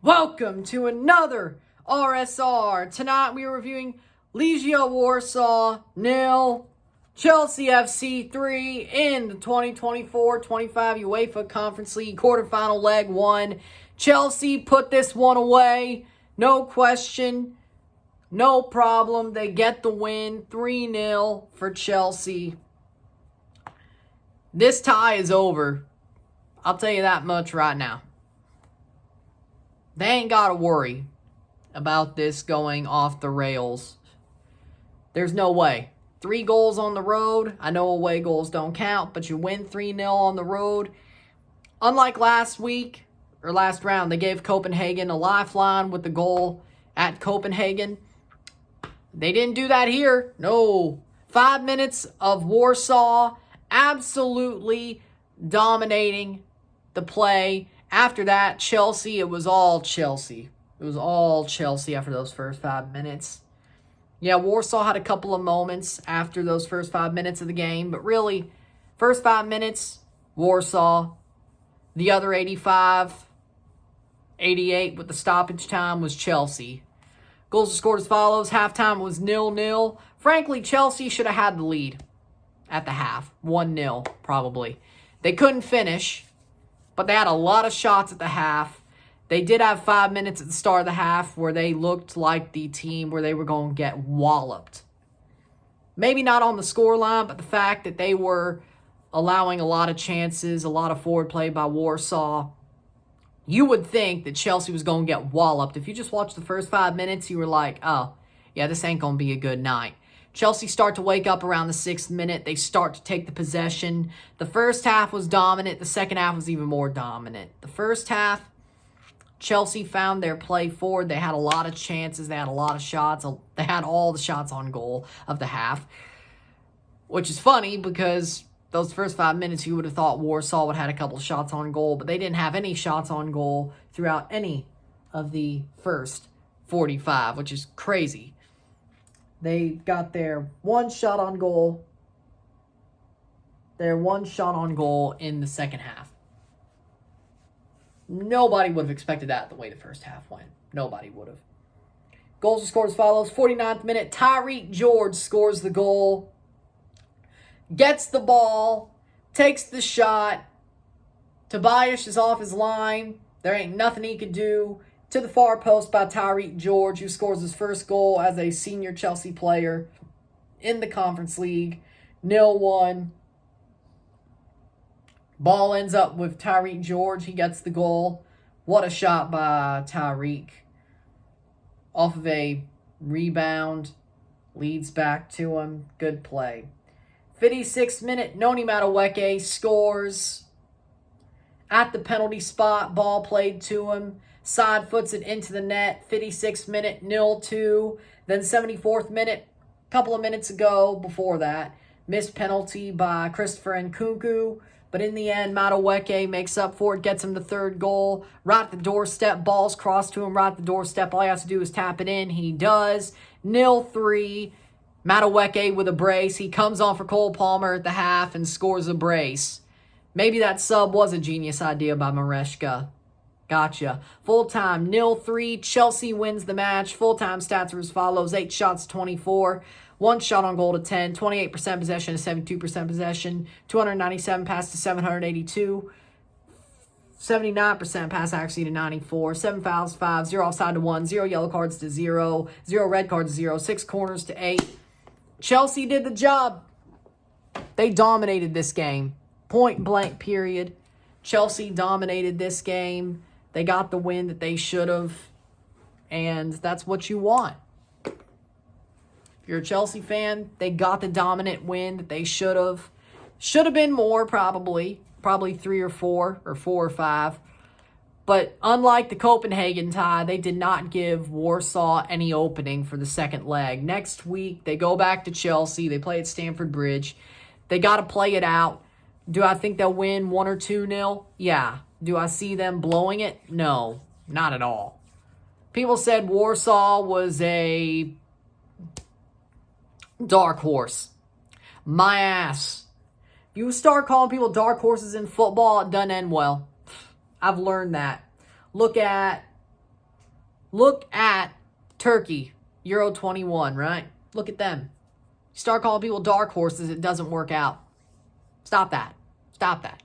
Welcome to another RSR. Tonight we are reviewing Legia Warsaw 0, Chelsea FC 3 in the 2024-25 UEFA Conference League quarterfinal leg 1. Chelsea put this one away. No question. No problem. They get the win. 3-0 for Chelsea. This tie is over. I'll tell you that much right now. They ain't got to worry about this going off the rails. There's no way. 3 goals on the road. I know away goals don't count, but you win 3-0 on the road. Unlike last week, or last round, they gave Copenhagen a lifeline with the goal at Copenhagen. They didn't do that here. No. 5 minutes of Warsaw absolutely dominating the play. After that, Chelsea, it was all Chelsea. It was all Chelsea after those first 5 minutes. Yeah, Warsaw had a couple of moments after those first 5 minutes of the game, but really, first 5 minutes, Warsaw. The other 85, 88 with the stoppage time was Chelsea. Goals were scored as follows. Halftime was 0-0. Frankly, Chelsea should have had the lead at the half. 1-0, probably. They couldn't finish, but they had a lot of shots at the half. They did have 5 minutes at the start of the half where they looked like the team where they were going to get walloped. Maybe not on the scoreline, but the fact that they were allowing a lot of chances, a lot of forward play by Warsaw. You would think that Chelsea was going to get walloped. If you just watched the first 5 minutes, you were like, oh, yeah, this ain't going to be a good night. Chelsea start to wake up around the 6th minute. They start to take the possession. The first half was dominant. The second half was even more dominant. The first half, Chelsea found their play forward. They had a lot of chances. They had a lot of shots. They had all the shots on goal of the half, which is funny because those first 5 minutes, you would have thought Warsaw would have had a couple of shots on goal, but they didn't have any shots on goal throughout any of the first 45, which is crazy. They got their one shot on goal. Their one shot on goal in the second half. Nobody would have expected that the way the first half went. Nobody would have. Goals were scored as follows. 49th minute, Tyreek George scores the goal. Gets the ball. Takes the shot. Tobias is off his line. There ain't nothing he could do. To the far post by Tyreek George, who scores his first goal as a senior Chelsea player in the Conference League. 0-1. Ball ends up with Tyreek George. He gets the goal. What a shot by Tyreek. Off of a rebound. Leads back to him. Good play. 56th minute, Noni Madueke scores at the penalty spot. Ball played to him. Side foots it into the net. 56th minute, 0-2. Then 74th minute, a couple of minutes ago before that, missed penalty by Christopher Nkunku. But in the end, Madueke makes up for it, gets him the third goal. Right at the doorstep, ball's crossed to him right at the doorstep. All he has to do is tap it in. He does. 0-3. Madueke with a brace. He comes on for Cole Palmer at the half and scores a brace. Maybe that sub was a genius idea by Mareshka. Gotcha. Full-time, 0-3. Chelsea wins the match. Full-time stats are as follows. 8 shots, 24. 1 shot on goal to 10. 28% possession to 72% possession. 297 pass to 782. 79% pass accuracy to 94. 7 fouls, 5. 0 offside to 1. 0 yellow cards to 0. 0 red cards to 0. 6 corners to 8. Chelsea did the job. They dominated this game. Point blank, period. Chelsea dominated this game. They got the win that they should have. And that's what you want. If you're a Chelsea fan, they got the dominant win that they should have. Should have been more, probably. Probably 3 or 4, or 4 or 5. But unlike the Copenhagen tie, they did not give Warsaw any opening for the second leg. Next week, they go back to Chelsea. They play at Stamford Bridge. They got to play it out. Do I think they'll win 1 or 2-0? Yeah. Do I see them blowing it? No, not at all. People said Warsaw was a dark horse. My ass. You start calling people dark horses in football, it doesn't end well. I've learned that. Look at Look at Turkey, Euro 21, right? Look at them. You start calling people dark horses, it doesn't work out. Stop that. Stop that.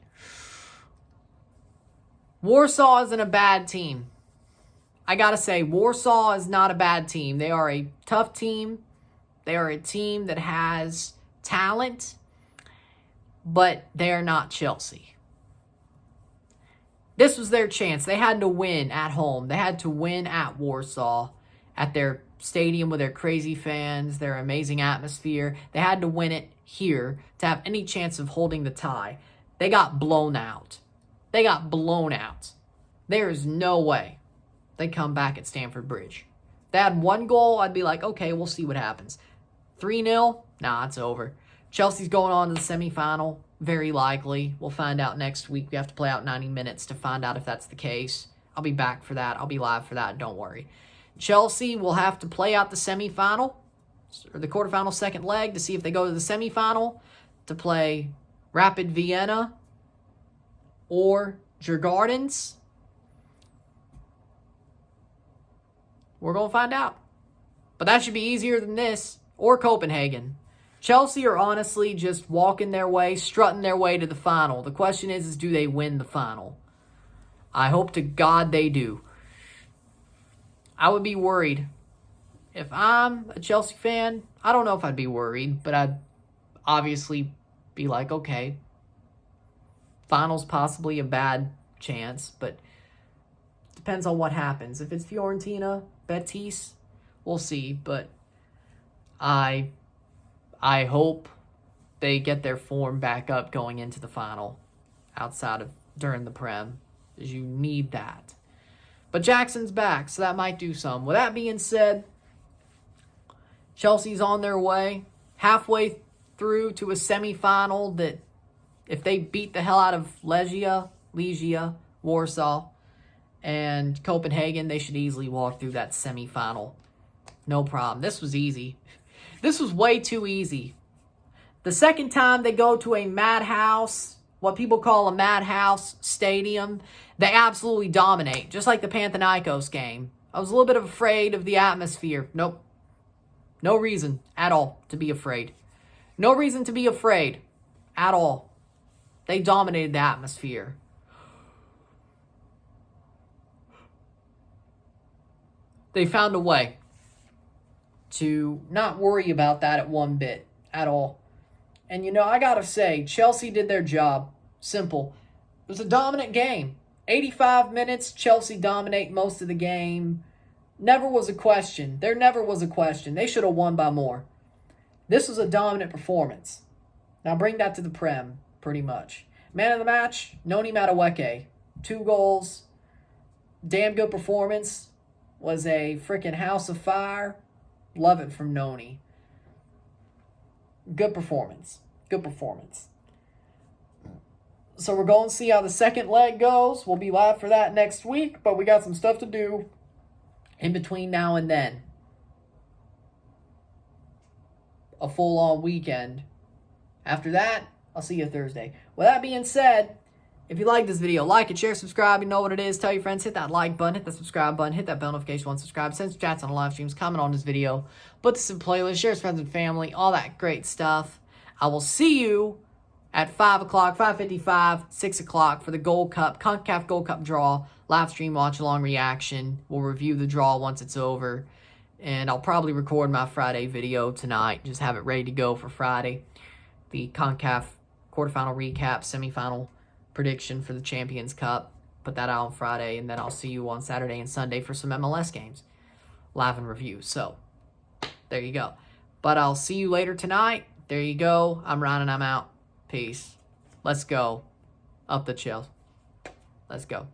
Warsaw isn't a bad team. I gotta say, Warsaw is not a bad team. They are a tough team. They are a team that has talent, but they are not Chelsea. This was their chance. They had to win at home. They had to win at Warsaw, at their stadium with their crazy fans, their amazing atmosphere. They had to win it here to have any chance of holding the tie. They got blown out. They got blown out. There is no way they come back at Stamford Bridge. If they had one goal, I'd be like, okay, we'll see what happens. 3-0? Nah, it's over. Chelsea's going on to the semifinal. Very likely. We'll find out next week. We have to play out 90 minutes to find out if that's the case. I'll be back for that. I'll be live for that. Don't worry. Chelsea will have to play out the semifinal, or the quarterfinal second leg, to see if they go to the semifinal to play Rapid Vienna or Girault. We're going to find out. But that should be easier than this, or Copenhagen. Chelsea are honestly just walking their way, strutting their way to the final. The question is do they win the final? I hope to God they do. I would be worried. If I'm a Chelsea fan, I don't know if I'd be worried, but I'd obviously be like, okay, final's possibly a bad chance, but it depends on what happens. If it's Fiorentina, Betis, we'll see, but I hope they get their form back up going into the final outside of during the Prem, because you need that. But Jackson's back, so that might do some. With that being said, Chelsea's on their way, halfway through to a semifinal that if they beat the hell out of Legia Warsaw, and Copenhagen, they should easily walk through that semifinal. No problem. This was easy. This was way too easy. The second time they go to a madhouse, what people call a madhouse stadium, they absolutely dominate, just like the Panathinaikos game. I was a little bit afraid of the atmosphere. Nope. No reason at all to be afraid. No reason to be afraid at all. They dominated the atmosphere. They found a way to not worry about that at one bit at all. And, you know, I got to say, Chelsea did their job. Simple. It was a dominant game. 85 minutes, Chelsea dominate most of the game. Never was a question. There never was a question. They should have won by more. This was a dominant performance. Now bring that to the Prem, pretty much. Man of the match, Noni Madueke. 2 goals. Damn good performance. Was a freaking house of fire. Love it from Noni. Good performance. Good performance. So we're going to see how the second leg goes. We'll be live for that next week, but we got some stuff to do in between now and then. A full-on weekend. After that, I'll see you Thursday. With that being said, if you like this video, like it, share, subscribe. You know what it is. Tell your friends. Hit that like button. Hit that subscribe button. Hit that bell notification once subscribe. Send some chats on the live streams. Comment on this video. Put this in playlist. Share with friends and family. All that great stuff. I will see you at 5 o'clock, 5:55, 6 o'clock for the Gold Cup, CONCACAF Gold Cup draw. Live stream, watch along reaction. We'll review the draw once it's over. And I'll probably record my Friday video tonight. Just have it ready to go for Friday. The CONCACAF quarterfinal recap, semifinal prediction for the Champions Cup. Put that out on Friday, and then I'll see you on Saturday and Sunday for some MLS games. Live and review. So, there you go. But I'll see you later tonight. There you go. I'm Ryan and I'm out. Peace. Let's go. Up the chill. Let's go.